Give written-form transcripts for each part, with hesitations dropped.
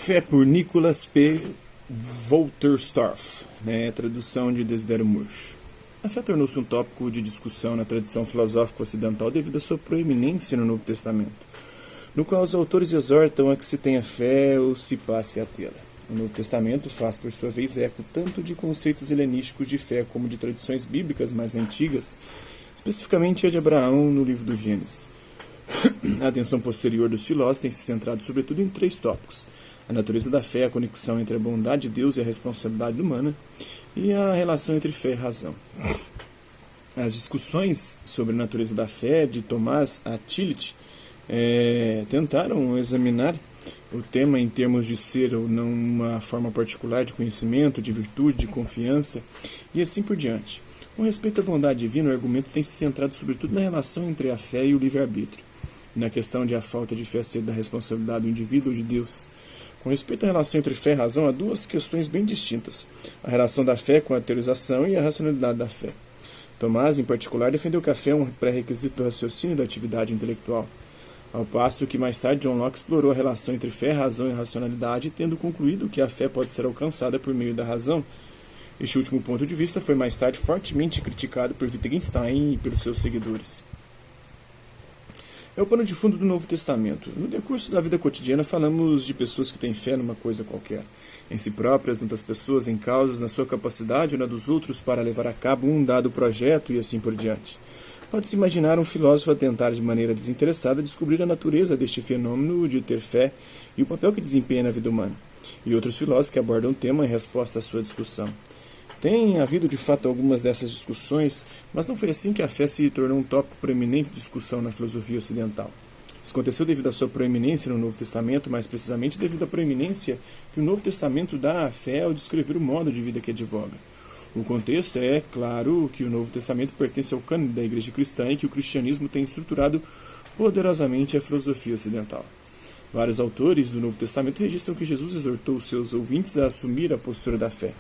Fé por Nicholas P. Wolterstorff, tradução de Desidério Murcho. A fé tornou-se um tópico de discussão na tradição filosófica ocidental devido à sua proeminência no Novo Testamento, no qual os autores exortam a que se tenha fé ou se passe a tê-la. O Novo Testamento faz, por sua vez, eco tanto de conceitos helenísticos de fé como de tradições bíblicas mais antigas, especificamente a de Abraão no livro do Gênesis. A atenção posterior dos filósofos tem se centrado sobretudo em três tópicos: a natureza da fé, a conexão entre a bondade de Deus e a responsabilidade humana, e a relação entre fé e razão. As discussões sobre a natureza da fé de Tomás Achilles tentaram examinar o tema em termos de ser ou não uma forma particular de conhecimento, de virtude, de confiança e assim por diante. Com respeito à bondade divina, o argumento tem se centrado sobretudo na relação entre a fé e o livre-arbítrio, e na questão de a falta de fé ser da responsabilidade do indivíduo ou de Deus. Com respeito à relação entre fé e razão, há duas questões bem distintas: a relação da fé com a teorização e a racionalidade da fé. Tomás, em particular, defendeu que a fé é um pré-requisito do raciocínio e da atividade intelectual, ao passo que mais tarde John Locke explorou a relação entre fé, razão e racionalidade, tendo concluído que a fé pode ser alcançada por meio da razão. Este último ponto de vista foi mais tarde fortemente criticado por Wittgenstein e pelos seus seguidores. É o pano de fundo do Novo Testamento. No decurso da vida cotidiana, falamos de pessoas que têm fé numa coisa qualquer, em si próprias, noutras pessoas, em causas, na sua capacidade ou na dos outros para levar a cabo um dado projeto e assim por diante. Pode-se imaginar um filósofo a tentar de maneira desinteressada descobrir a natureza deste fenômeno de ter fé e o papel que desempenha na vida humana, e outros filósofos que abordam o tema em resposta à sua discussão. Tem havido de fato algumas dessas discussões, mas não foi assim que a fé se tornou um tópico proeminente de discussão na filosofia ocidental. Isso aconteceu devido à sua proeminência no Novo Testamento, mais precisamente devido à proeminência que o Novo Testamento dá à fé ao descrever o modo de vida que advoga. O contexto é, claro, que o Novo Testamento pertence ao cânone da Igreja Cristã e que o cristianismo tem estruturado poderosamente a filosofia ocidental. Vários autores do Novo Testamento registram que Jesus exortou os seus ouvintes a assumir a postura da fé.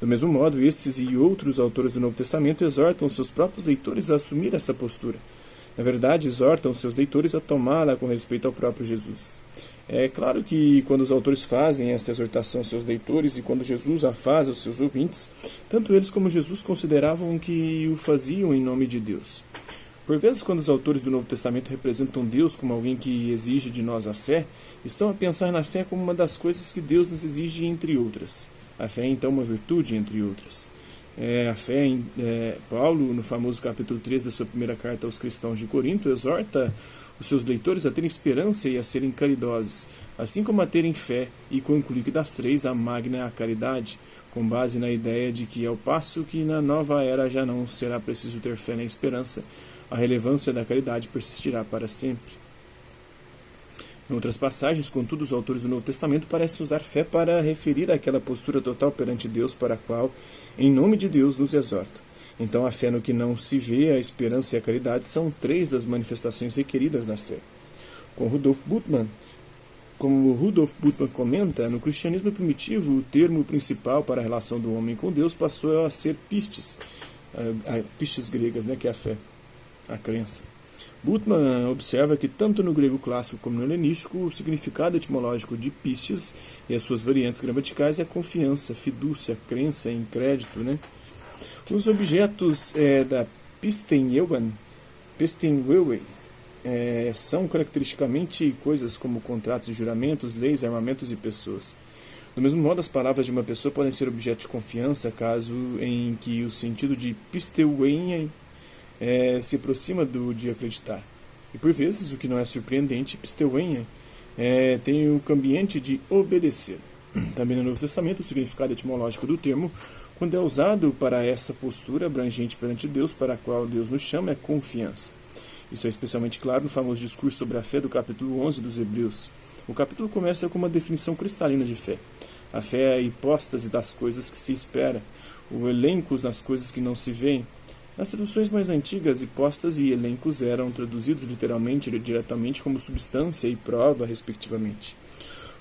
Do mesmo modo, esses e outros autores do Novo Testamento exortam seus próprios leitores a assumir essa postura. Na verdade, exortam seus leitores a tomá-la com respeito ao próprio Jesus. É claro que quando os autores fazem essa exortação aos seus leitores e quando Jesus a faz aos seus ouvintes, tanto eles como Jesus consideravam que o faziam em nome de Deus. Por vezes, quando os autores do Novo Testamento representam Deus como alguém que exige de nós a fé, estão a pensar na fé como uma das coisas que Deus nos exige, entre outras. A fé é então uma virtude, entre outras. Paulo, no famoso capítulo 3 da sua primeira carta aos cristãos de Corinto, exorta os seus leitores a terem esperança e a serem caridosos, assim como a terem fé, e conclui que das três a magna é a caridade, com base na ideia de que, ao passo que na nova era já não será preciso ter fé nem esperança, a relevância da caridade persistirá para sempre. Em outras passagens, contudo, os autores do Novo Testamento parecem usar fé para referir àquela postura total perante Deus para a qual, em nome de Deus, nos exorta. Então, a fé no que não se vê, a esperança e a caridade são três das manifestações requeridas da fé. Como Rudolf Bultmann comenta, no cristianismo primitivo, o termo principal para a relação do homem com Deus passou a ser pistis, pistis gregas, que é a fé, a crença. Bultmann observa que tanto no grego clássico como no helenístico, o significado etimológico de pistis e as suas variantes gramaticais é confiança, fidúcia, crença, incrédito. Os objetos da Pistenwewe são caracteristicamente coisas como contratos e juramentos, leis, armamentos e pessoas. Do mesmo modo, as palavras de uma pessoa podem ser objeto de confiança, caso em que o sentido de Pistenwewe se aproxima do de acreditar. E por vezes, o que não é surpreendente, Pistenwewe tem o cambiante de obedecer. Também no Novo Testamento, o significado etimológico do termo, quando é usado para essa postura abrangente perante Deus, para a qual Deus nos chama, é confiança. Isso é especialmente claro no famoso discurso sobre a fé do capítulo 11 dos Hebreus. O capítulo começa com uma definição cristalina de fé. A fé é a hipóstase das coisas que se espera, o elencos nas coisas que não se veem. Nas traduções mais antigas, hipóstase e elencos eram traduzidos literalmente e diretamente como substância e prova, respectivamente.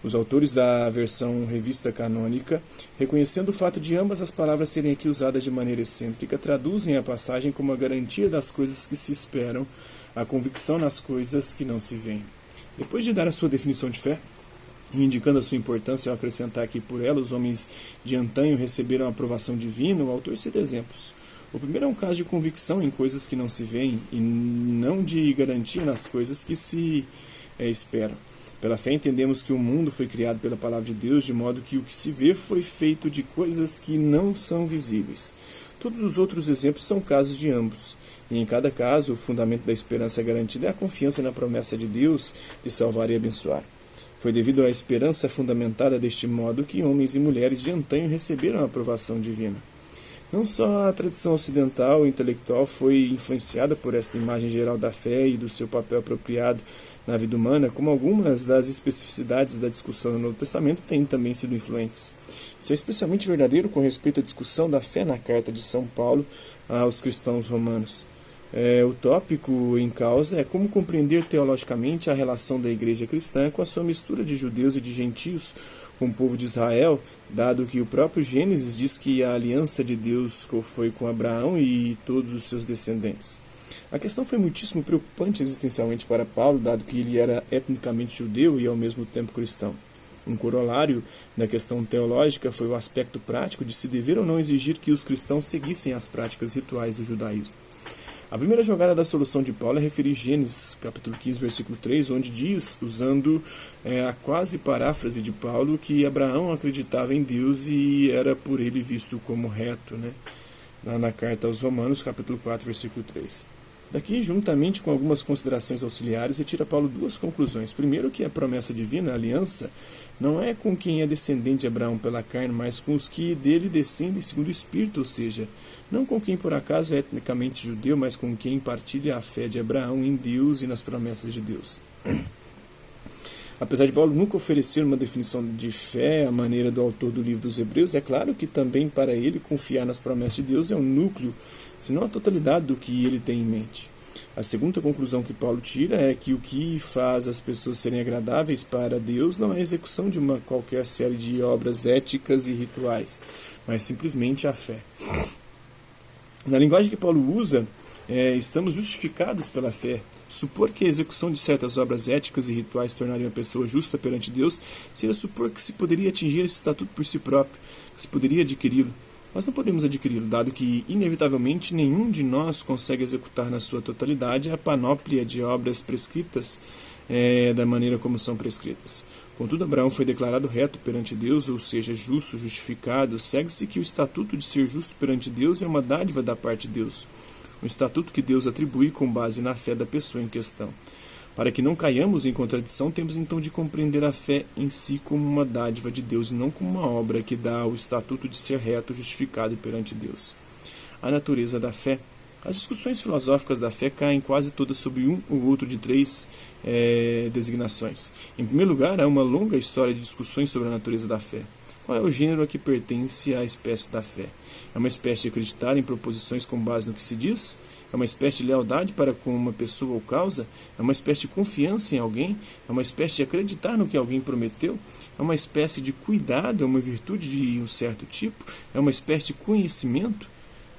Os autores da versão revista canônica, reconhecendo o fato de ambas as palavras serem aqui usadas de maneira excêntrica, traduzem a passagem como a garantia das coisas que se esperam, a convicção nas coisas que não se veem. Depois de dar a sua definição de fé, indicando a sua importância ao acrescentar que por ela os homens de antanho receberam a aprovação divina, o autor cita exemplos. O primeiro é um caso de convicção em coisas que não se veem e não de garantia nas coisas que se esperam. Pela fé entendemos que o mundo foi criado pela palavra de Deus, de modo que o que se vê foi feito de coisas que não são visíveis. Todos os outros exemplos são casos de ambos. E em cada caso, o fundamento da esperança garantida é a confiança na promessa de Deus de salvar e abençoar. Foi devido à esperança fundamentada deste modo que homens e mulheres de antanho receberam a aprovação divina. Não só a tradição ocidental e intelectual foi influenciada por esta imagem geral da fé e do seu papel apropriado na vida humana, como algumas das especificidades da discussão no Novo Testamento têm também sido influentes. Isso é especialmente verdadeiro com respeito à discussão da fé na carta de São Paulo aos cristãos romanos. O tópico em causa é como compreender teologicamente a relação da igreja cristã com a sua mistura de judeus e de gentios com o povo de Israel, dado que o próprio Gênesis diz que a aliança de Deus foi com Abraão e todos os seus descendentes. A questão foi muitíssimo preocupante existencialmente para Paulo, dado que ele era etnicamente judeu e ao mesmo tempo cristão. Um corolário da questão teológica foi o aspecto prático de se dever ou não exigir que os cristãos seguissem as práticas rituais do judaísmo. A primeira jogada da solução de Paulo é referir Gênesis, capítulo 15, versículo 3, onde diz, usando a quase paráfrase de Paulo, que Abraão acreditava em Deus e era por ele visto como reto, na carta aos Romanos, capítulo 4, versículo 3. Daqui, juntamente com algumas considerações auxiliares, retira Paulo duas conclusões. Primeiro, que a promessa divina, a aliança, não é com quem é descendente de Abraão pela carne, mas com os que dele descendem segundo o Espírito, ou seja, não com quem por acaso é etnicamente judeu, mas com quem partilha a fé de Abraão em Deus e nas promessas de Deus. Apesar de Paulo nunca oferecer uma definição de fé à maneira do autor do livro dos Hebreus, é claro que também para ele confiar nas promessas de Deus é um núcleo, se não a totalidade do que ele tem em mente. A segunda conclusão que Paulo tira é que o que faz as pessoas serem agradáveis para Deus não é a execução de uma qualquer série de obras éticas e rituais, mas simplesmente a fé. Na linguagem que Paulo usa, estamos justificados pela fé. Supor que a execução de certas obras éticas e rituais tornaria uma pessoa justa perante Deus seria supor que se poderia atingir esse estatuto por si próprio, que se poderia adquiri-lo. Nós não podemos adquiri-lo, dado que, inevitavelmente, nenhum de nós consegue executar na sua totalidade a panóplia de obras prescritas da maneira como são prescritas. Contudo, Abraão foi declarado reto perante Deus, ou seja, justo, justificado. Segue-se que o estatuto de ser justo perante Deus é uma dádiva da parte de Deus, um estatuto que Deus atribui com base na fé da pessoa em questão. Para que não caiamos em contradição, temos então de compreender a fé em si como uma dádiva de Deus e não como uma obra que dá o estatuto de ser reto, justificado perante Deus. A natureza da fé. As discussões filosóficas da fé caem quase todas sobre um ou outro de três designações. Em primeiro lugar, há uma longa história de discussões sobre a natureza da fé. Qual é o gênero a que pertence a espécie da fé? É uma espécie de acreditar em proposições com base no que se diz? É uma espécie de lealdade para com uma pessoa ou causa? É uma espécie de confiança em alguém? É uma espécie de acreditar no que alguém prometeu? É uma espécie de cuidado? É uma virtude de um certo tipo? É uma espécie de conhecimento?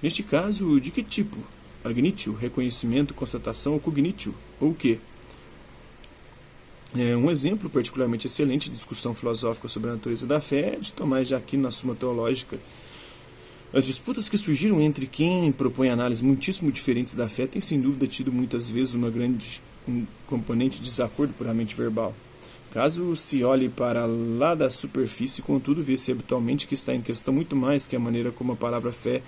Neste caso, de que tipo? Agnitio, reconhecimento, constatação ou cognitio? Ou o quê? Um exemplo particularmente excelente de discussão filosófica sobre a natureza da fé é de Tomás de Aquino na Suma Teológica. As disputas que surgiram entre quem propõe análises muitíssimo diferentes da fé têm sem dúvida tido muitas vezes um componente de desacordo puramente verbal. Caso se olhe para lá da superfície, contudo, vê-se habitualmente que está em questão muito mais que a maneira como a palavra fé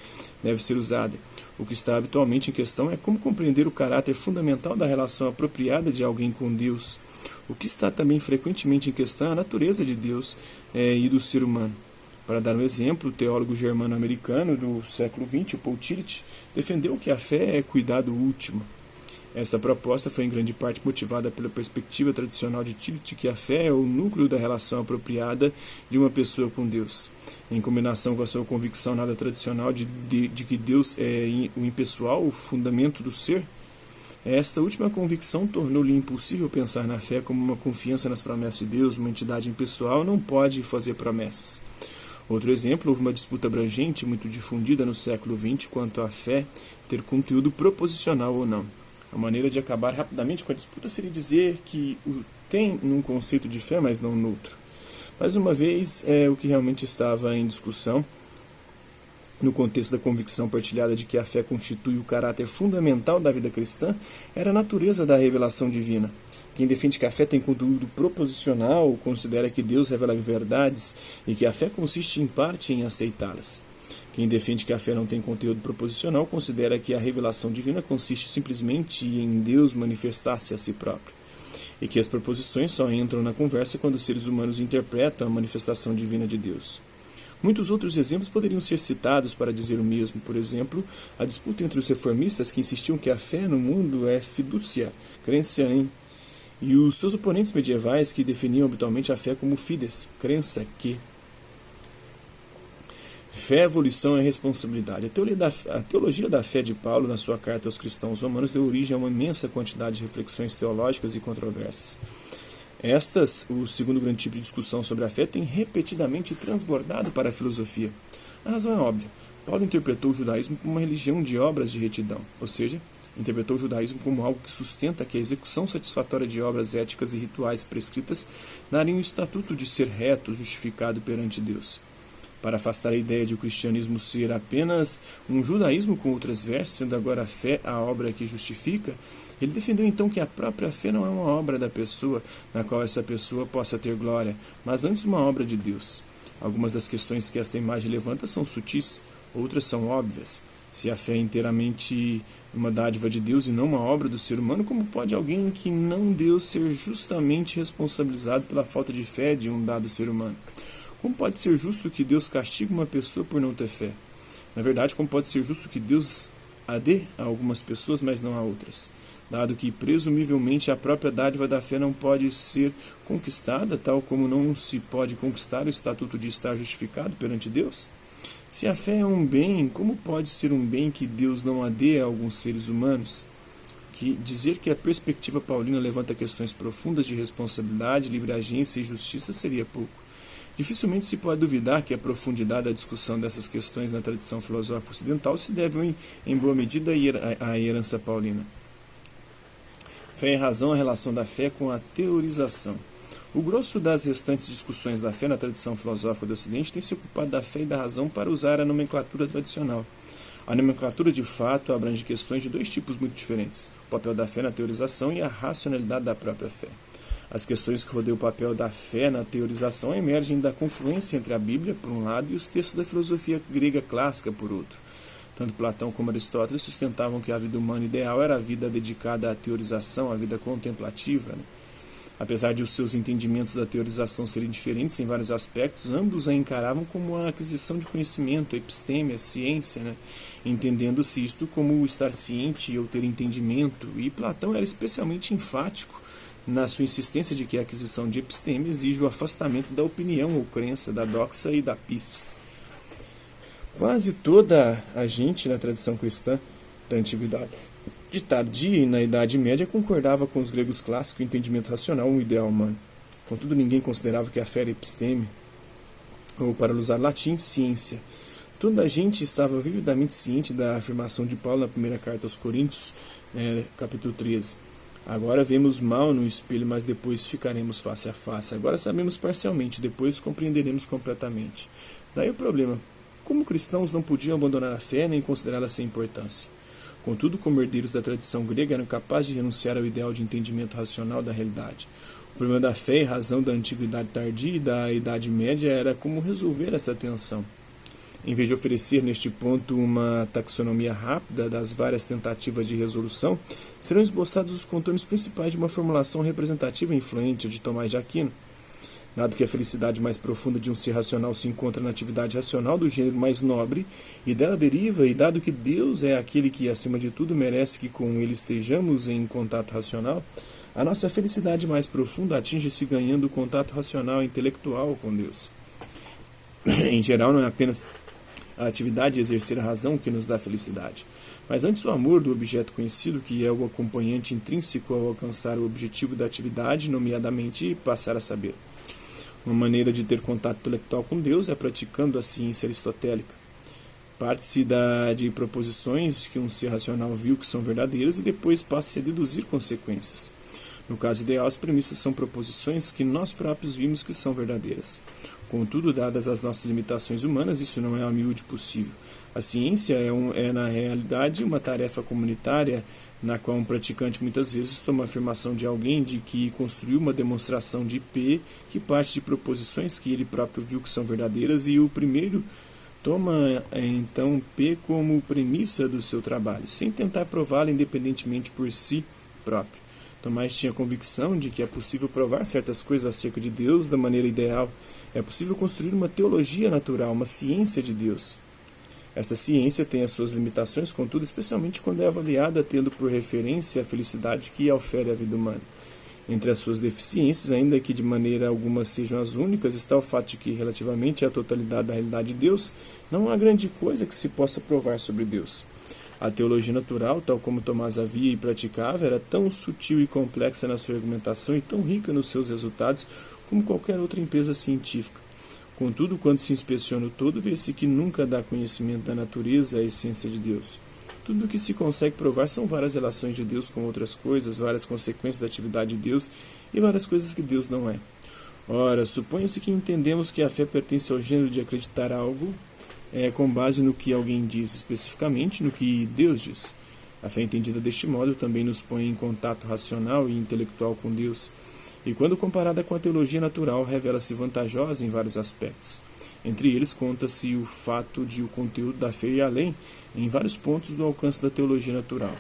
deve ser usada. O que está habitualmente em questão é como compreender o caráter fundamental da relação apropriada de alguém com Deus. O que está também frequentemente em questão é a natureza de Deus e do ser humano. Para dar um exemplo, o teólogo germano-americano do século XX, o Paul Tillich, defendeu que a fé é cuidado último. Essa proposta foi em grande parte motivada pela perspectiva tradicional de Tillich que a fé é o núcleo da relação apropriada de uma pessoa com Deus. Em combinação com a sua convicção nada tradicional de que Deus é o impessoal, o fundamento do ser, esta última convicção tornou-lhe impossível pensar na fé como uma confiança nas promessas de Deus. Uma entidade impessoal não pode fazer promessas. Outro exemplo, houve uma disputa abrangente, muito difundida no século XX, quanto à fé ter conteúdo proposicional ou não. A maneira de acabar rapidamente com a disputa seria dizer que tem num conceito de fé, mas não no outro. Mais uma vez, o que realmente estava em discussão, no contexto da convicção partilhada de que a fé constitui o caráter fundamental da vida cristã, era a natureza da revelação divina. Quem defende que a fé tem conteúdo proposicional considera que Deus revela verdades e que a fé consiste em parte em aceitá-las. Quem defende que a fé não tem conteúdo proposicional considera que a revelação divina consiste simplesmente em Deus manifestar-se a si próprio, e que as proposições só entram na conversa quando os seres humanos interpretam a manifestação divina de Deus. Muitos outros exemplos poderiam ser citados para dizer o mesmo. Por exemplo, a disputa entre os reformistas que insistiam que a fé no mundo é fidúcia, crença em, e os seus oponentes medievais que definiam habitualmente a fé como fides, crença que. Fé, evolução e responsabilidade. A teologia da fé de Paulo, na sua carta aos cristãos romanos, deu origem a uma imensa quantidade de reflexões teológicas e controversas. Estas, o segundo grande tipo de discussão sobre a fé, tem repetidamente transbordado para a filosofia. A razão é óbvia. Paulo interpretou o judaísmo como uma religião de obras de retidão, ou seja, interpretou o judaísmo como algo que sustenta que a execução satisfatória de obras éticas e rituais prescritas daria um estatuto de ser reto, justificado perante Deus. Para afastar a ideia de o cristianismo ser apenas um judaísmo com outras vestes, sendo agora a fé a obra que justifica, ele defendeu então que a própria fé não é uma obra da pessoa, na qual essa pessoa possa ter glória, mas antes uma obra de Deus. Algumas das questões que esta imagem levanta são sutis, outras são óbvias. Se a fé é inteiramente uma dádiva de Deus e não uma obra do ser humano, como pode alguém que não Deus ser justamente responsabilizado pela falta de fé de um dado ser humano? Como pode ser justo que Deus castigue uma pessoa por não ter fé? Na verdade, como pode ser justo que Deus a dê a algumas pessoas, mas não a outras? Dado que, presumivelmente, a própria dádiva da fé não pode ser conquistada, tal como não se pode conquistar o estatuto de estar justificado perante Deus? Se a fé é um bem, como pode ser um bem que Deus não a dê a alguns seres humanos? Dizer que a perspectiva paulina levanta questões profundas de responsabilidade, livre agência e justiça seria pouco. Dificilmente se pode duvidar que a profundidade da discussão dessas questões na tradição filosófica ocidental se deve, em boa medida, à herança paulina. Fé e razão, a relação da fé com a teorização. O grosso das restantes discussões da fé na tradição filosófica do Ocidente tem se ocupado da fé e da razão para usar a nomenclatura tradicional. A nomenclatura, de fato, abrange questões de dois tipos muito diferentes: o papel da fé na teorização e a racionalidade da própria fé. As questões que rodeiam o papel da fé na teorização emergem da confluência entre a Bíblia, por um lado, e os textos da filosofia grega clássica, por outro. Tanto Platão como Aristóteles sustentavam que a vida humana ideal era a vida dedicada à teorização, à vida contemplativa. Apesar de os seus entendimentos da teorização serem diferentes em vários aspectos, ambos a encaravam como a aquisição de conhecimento, a episteme, a ciência, entendendo-se isto como o estar ciente ou ter entendimento, e Platão era especialmente enfático na sua insistência de que a aquisição de episteme exige o afastamento da opinião ou crença, da doxa e da pistis. Quase toda a gente na tradição cristã da antiguidade de tardia e na Idade Média concordava com os gregos clássicos o entendimento racional um ideal humano. Contudo, ninguém considerava que a fé era episteme, ou, para usar latim, ciência. Toda a gente estava vividamente ciente da afirmação de Paulo na primeira carta aos Coríntios, capítulo 13. Agora vemos mal no espelho, mas depois ficaremos face a face. Agora sabemos parcialmente, depois compreenderemos completamente. Daí o problema: como cristãos não podiam abandonar a fé nem considerá-la sem importância. Contudo, como herdeiros da tradição grega, eram capazes de renunciar ao ideal de entendimento racional da realidade. O problema da fé e razão da antiguidade tardia e da Idade Média era como resolver esta tensão. Em vez de oferecer neste ponto uma taxonomia rápida das várias tentativas de resolução, serão esboçados os contornos principais de uma formulação representativa e influente de Tomás de Aquino. Dado que a felicidade mais profunda de um ser racional se encontra na atividade racional do gênero mais nobre, e dela deriva, e dado que Deus é aquele que, acima de tudo, merece que com ele estejamos em contato racional, a nossa felicidade mais profunda atinge-se ganhando o contato racional e intelectual com Deus. Em geral, não é apenas a atividade de exercer a razão que nos dá felicidade, mas antes o amor do objeto conhecido, que é o acompanhante intrínseco ao alcançar o objetivo da atividade, nomeadamente passar a saber. Uma maneira de ter contato intelectual com Deus é praticando a ciência aristotélica. Parte-se de proposições que um ser racional viu que são verdadeiras e depois passa-se a deduzir consequências. No caso ideal, as premissas são proposições que nós próprios vimos que são verdadeiras. Contudo, dadas as nossas limitações humanas, isso não é a miúde possível. A ciência é, na realidade, uma tarefa comunitária na qual um praticante muitas vezes toma a afirmação de alguém de que construiu uma demonstração de P que parte de proposições que ele próprio viu que são verdadeiras e o primeiro toma então P como premissa do seu trabalho, sem tentar prová-la independentemente por si próprio. Tomás tinha a convicção de que é possível provar certas coisas acerca de Deus da maneira ideal. É possível construir uma teologia natural, uma ciência de Deus. Esta ciência tem as suas limitações, contudo, especialmente quando é avaliada tendo por referência a felicidade que ofere a vida humana. Entre as suas deficiências, ainda que de maneira alguma sejam as únicas, está o fato de que, relativamente à totalidade da realidade de Deus, não há grande coisa que se possa provar sobre Deus. A teologia natural, tal como Tomás havia e praticava, era tão sutil e complexa na sua argumentação e tão rica nos seus resultados como qualquer outra empresa científica. Contudo, quando se inspeciona o todo, vê-se que nunca dá conhecimento da natureza, a essência de Deus. Tudo o que se consegue provar são várias relações de Deus com outras coisas, várias consequências da atividade de Deus e várias coisas que Deus não é. Ora, suponha-se que entendemos que a fé pertence ao gênero de acreditar algo com base no que alguém diz, especificamente no que Deus diz. A fé entendida deste modo também nos põe em contato racional e intelectual com Deus, e quando comparada com a teologia natural, revela-se vantajosa em vários aspectos. Entre eles, conta-se o fato de o conteúdo da fé ir além, em vários pontos, do alcance da teologia natural.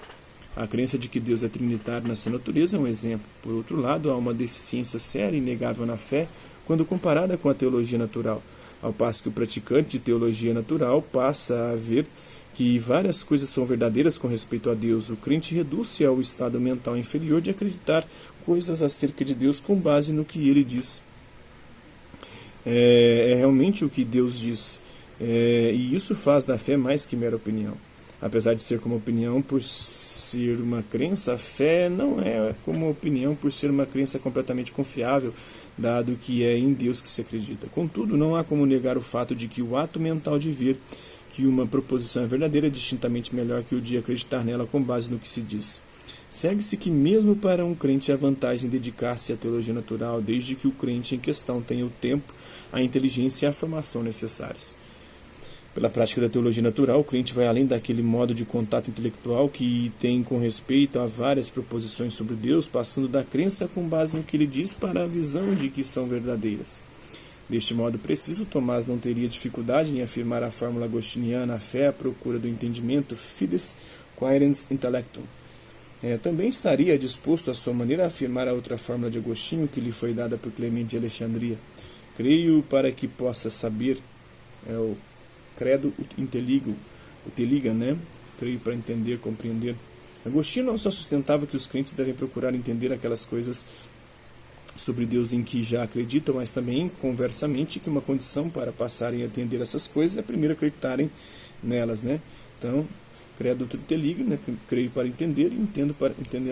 A crença de que Deus é trinitário na sua natureza é um exemplo. Por outro lado, há uma deficiência séria e inegável na fé quando comparada com a teologia natural, ao passo que o praticante de teologia natural passa a ver que várias coisas são verdadeiras com respeito a Deus. O crente reduz-se ao estado mental inferior de acreditar coisas acerca de Deus com base no que ele diz. É realmente o que Deus diz. E isso faz da fé mais que mera opinião. Apesar de ser como opinião por ser uma crença, a fé não é como opinião por ser uma crença completamente confiável, dado que é em Deus que se acredita. Contudo, não há como negar o fato de que o ato mental de ver que uma proposição é verdadeira é distintamente melhor que o de acreditar nela com base no que se diz. Segue-se que mesmo para um crente há vantagem em dedicar-se à teologia natural, desde que o crente em questão tenha o tempo, a inteligência e a formação necessários. Pela prática da teologia natural, o crente vai além daquele modo de contato intelectual que tem com respeito a várias proposições sobre Deus, passando da crença com base no que ele diz para a visão de que são verdadeiras. Deste modo preciso, Tomás não teria dificuldade em afirmar a fórmula agostiniana, a fé à procura do entendimento, fides quaerens intellectum. Também estaria disposto à sua maneira a afirmar a outra fórmula de Agostinho que lhe foi dada por Clemente de Alexandria. Creio para que possa saber, o credo ut intelliga, né? Creio para entender, compreender. Agostinho não só sustentava que os crentes devem procurar entender aquelas coisas sobre Deus em que já acreditam, mas também, conversamente, que uma condição para passarem a entender essas coisas é primeiro acreditarem nelas, né? Então, credo ut intelliga, né? Creio para entender e entendendo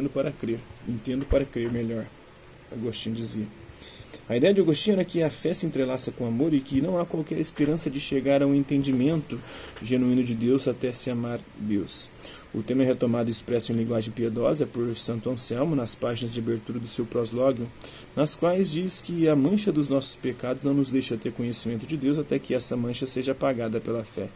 para crer. Entendo para crer melhor, Agostinho dizia. A ideia de Agostinho era que a fé se entrelaça com o amor e que não há qualquer esperança de chegar a um entendimento genuíno de Deus até se amar Deus. O tema é retomado e expresso em linguagem piedosa por Santo Anselmo nas páginas de abertura do seu proslógio, nas quais diz que a mancha dos nossos pecados não nos deixa ter conhecimento de Deus até que essa mancha seja apagada pela fé.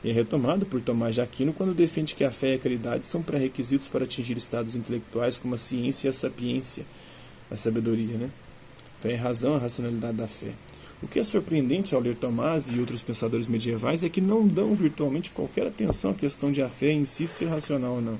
E é retomado por Tomás de Aquino quando defende que a fé e a caridade são pré-requisitos para atingir estados intelectuais como a ciência e a sapiência, a sabedoria, né? Fé e razão, a racionalidade da fé. O que é surpreendente ao ler Tomás e outros pensadores medievais é que não dão virtualmente qualquer atenção à questão de a fé em si ser racional ou não.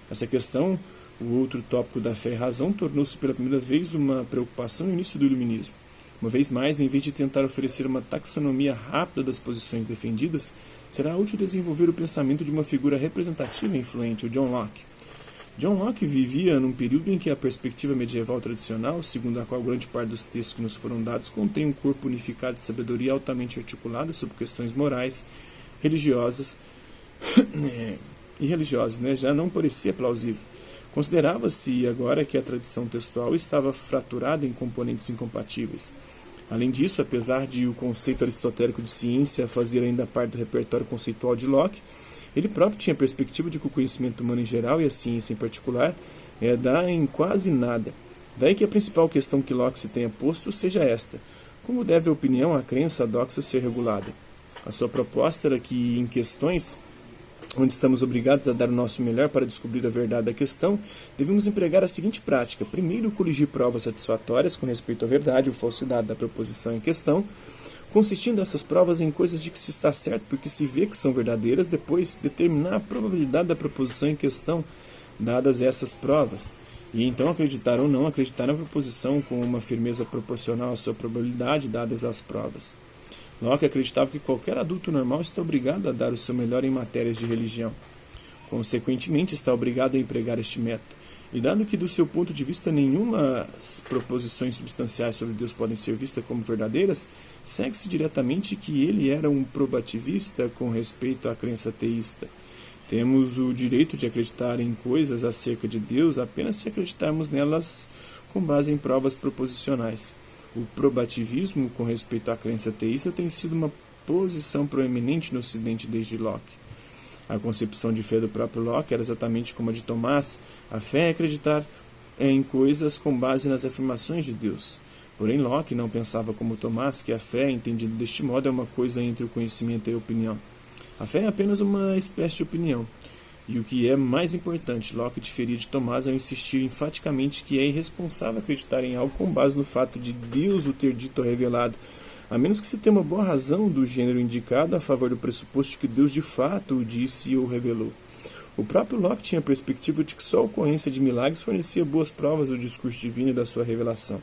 Essa questão, o outro tópico da fé e razão, tornou-se pela primeira vez uma preocupação no início do iluminismo. Uma vez mais, em vez de tentar oferecer uma taxonomia rápida das posições defendidas, será útil desenvolver o pensamento de uma figura representativa e influente, o John Locke. John Locke vivia num período em que a perspectiva medieval tradicional, segundo a qual grande parte dos textos que nos foram dados contém um corpo unificado de sabedoria altamente articulada sobre questões morais, religiosas e religiosas, né, já não parecia plausível. Considerava-se agora que a tradição textual estava fraturada em componentes incompatíveis. Além disso, apesar de o conceito aristotélico de ciência fazer ainda parte do repertório conceitual de Locke, ele próprio tinha a perspectiva de que o conhecimento humano em geral e a ciência em particular dá em quase nada. Daí que a principal questão que Locke se tenha posto seja esta: como deve a opinião, a crença, a doxa ser regulada? A sua proposta era que, em questões onde estamos obrigados a dar o nosso melhor para descobrir a verdade da questão, devemos empregar a seguinte prática: primeiro, coligir provas satisfatórias com respeito à verdade ou falsidade da proposição em questão, consistindo essas provas em coisas de que se está certo porque se vê que são verdadeiras, depois determinar a probabilidade da proposição em questão, dadas essas provas, e então acreditar ou não acreditar na proposição com uma firmeza proporcional à sua probabilidade, dadas as provas. Locke acreditava que qualquer adulto normal está obrigado a dar o seu melhor em matérias de religião. Consequentemente, está obrigado a empregar este método. E dado que, do seu ponto de vista, nenhuma proposições substanciais sobre Deus podem ser vistas como verdadeiras, segue-se diretamente que ele era um probativista com respeito à crença teísta. Temos o direito de acreditar em coisas acerca de Deus apenas se acreditarmos nelas com base em provas proposicionais. O probativismo com respeito à crença teísta tem sido uma posição proeminente no Ocidente desde Locke. A concepção de fé do próprio Locke era exatamente como a de Tomás. A fé é acreditar em coisas com base nas afirmações de Deus. Porém, Locke não pensava como Tomás que a fé, entendida deste modo, é uma coisa entre o conhecimento e a opinião. A fé é apenas uma espécie de opinião. E o que é mais importante, Locke diferia de Tomás ao insistir enfaticamente que é irresponsável acreditar em algo com base no fato de Deus o ter dito ou revelado, a menos que se tenha uma boa razão do gênero indicado a favor do pressuposto de que Deus de fato o disse ou revelou. O próprio Locke tinha a perspectiva de que só a ocorrência de milagres fornecia boas provas do discurso divino e da sua revelação.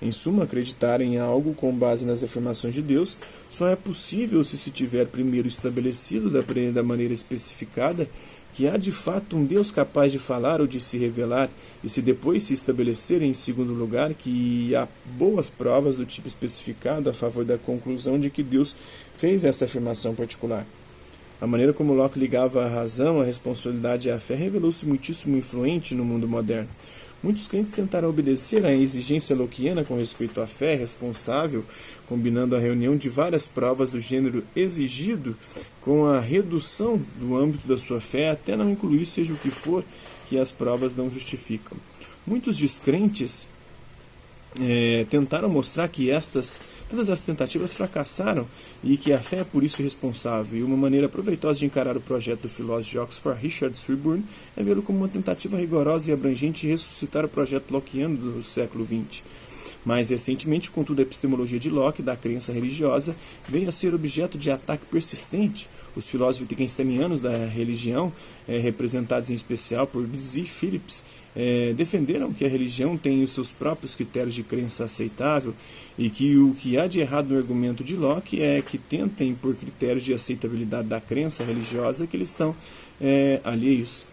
Em suma, acreditar em algo com base nas afirmações de Deus só é possível se tiver primeiro estabelecido da maneira especificada que há de fato um Deus capaz de falar ou de se revelar, e se depois se estabelecer, em segundo lugar, que há boas provas do tipo especificado a favor da conclusão de que Deus fez essa afirmação particular. A maneira como Locke ligava a razão, a responsabilidade e a fé revelou-se muitíssimo influente no mundo moderno. Muitos crentes tentaram obedecer à exigência lockeana com respeito à fé responsável, combinando a reunião de várias provas do gênero exigido com a redução do âmbito da sua fé até não incluir seja o que for que as provas não justificam. Muitos descrentes tentaram mostrar que todas as tentativas fracassaram e que a fé é por isso responsável, e uma maneira proveitosa de encarar o projeto do filósofo de Oxford, Richard Sherburne, é vê-lo como uma tentativa rigorosa e abrangente de ressuscitar o projeto lockeano do século XX. Mais recentemente, contudo, a epistemologia de Locke, da crença religiosa, veio a ser objeto de ataque persistente. Os filósofos wittgensteinianos da religião, representados em especial por Z. Phillips, defenderam que a religião tem os seus próprios critérios de crença aceitável e que o que há de errado no argumento de Locke é que tentem, por critérios de aceitabilidade da crença religiosa, que eles são alheios.